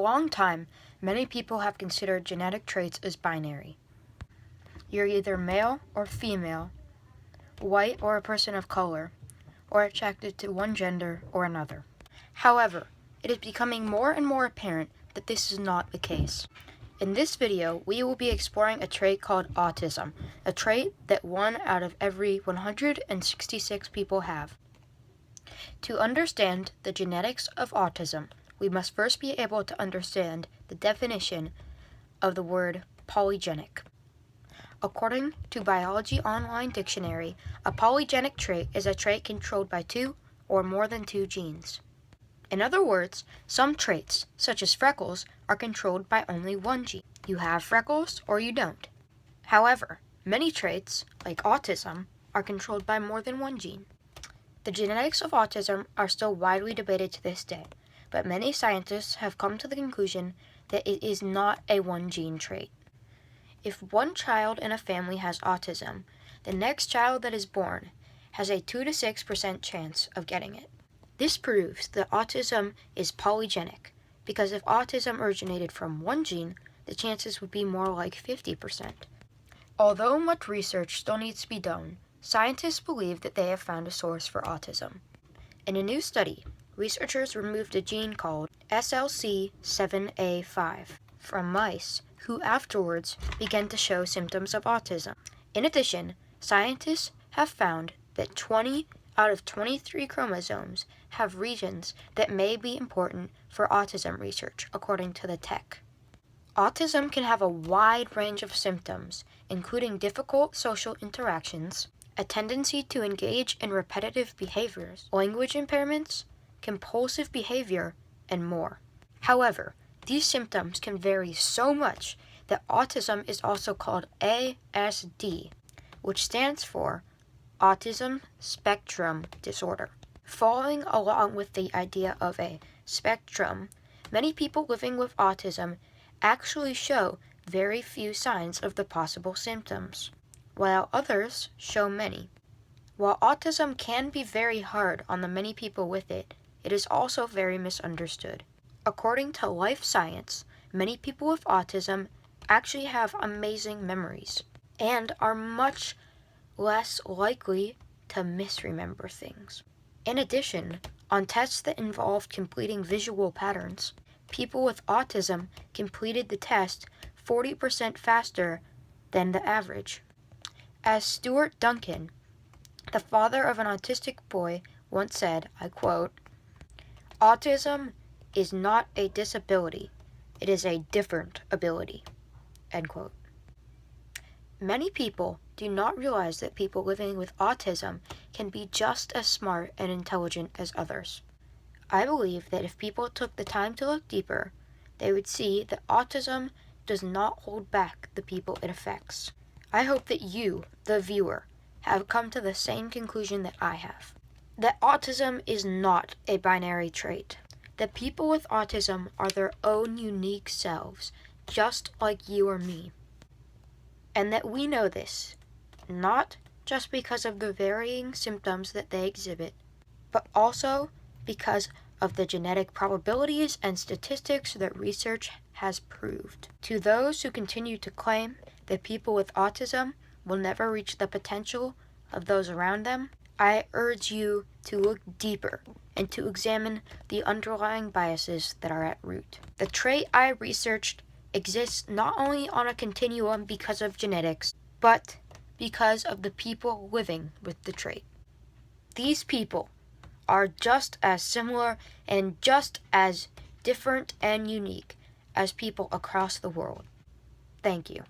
long time, many people have considered genetic traits as binary. You're either male or female, white or a person of color, or attracted to one gender or another. However, it is becoming more and more apparent that this is not the case. In this video, we will be exploring a trait called autism, a trait that 1 out of every 166 people have. To understand the genetics of autism, we must first be able to understand the definition of the word polygenic. According to Biology Online Dictionary, a polygenic trait is a trait controlled by 2 or more than 2 genes. In other words, some traits, such as freckles, are controlled by only 1 gene. You have freckles or you don't. However, many traits, like autism, are controlled by more than 1 gene. The genetics of autism are still widely debated to this day, but many scientists have come to the conclusion that it is not a 1-gene trait. If one child in a family has autism, the next child that is born has a 2 to 6% chance of getting it. This proves that autism is polygenic, because if autism originated from 1 gene, the chances would be more like 50%. Although much research still needs to be done, scientists believe that they have found a source for autism. In a new study, researchers removed a gene called SLC7A5 from mice who afterwards began to show symptoms of autism. In addition, scientists have found that 20 out of 23 chromosomes have regions that may be important for autism research, according to the tech. Autism can have a wide range of symptoms, including difficult social interactions, a tendency to engage in repetitive behaviors, language impairments, compulsive behavior, and more. However, these symptoms can vary so much that autism is also called ASD, which stands for Autism Spectrum Disorder. Following along with the idea of a spectrum, many people living with autism actually show very few signs of the possible symptoms, while others show many. While autism can be very hard on the many people with it, it is also very misunderstood. According to Life Science, many people with autism actually have amazing memories and are much less likely to misremember things. In addition, on tests that involved completing visual patterns, people with autism completed the test 40% faster than the average. As Stuart Duncan, the father of an autistic boy, once said, I quote, "Autism is not a disability, it is a different ability," end quote. Many people do not realize that people living with autism can be just as smart and intelligent as others. I believe that if people took the time to look deeper, they would see that autism does not hold back the people it affects. I hope that you, the viewer, have come to the same conclusion that I have. That autism is not a binary trait. That people with autism are their own unique selves, just like you or me. And that we know this, not just because of the varying symptoms that they exhibit, but also because of the genetic probabilities and statistics that research has proved. To those who continue to claim that people with autism will never reach the potential of those around them, I urge you to look deeper and to examine the underlying biases that are at root. The trait I researched exists not only on a continuum because of genetics, but because of the people living with the trait. These people are just as similar and just as different and unique as people across the world. Thank you.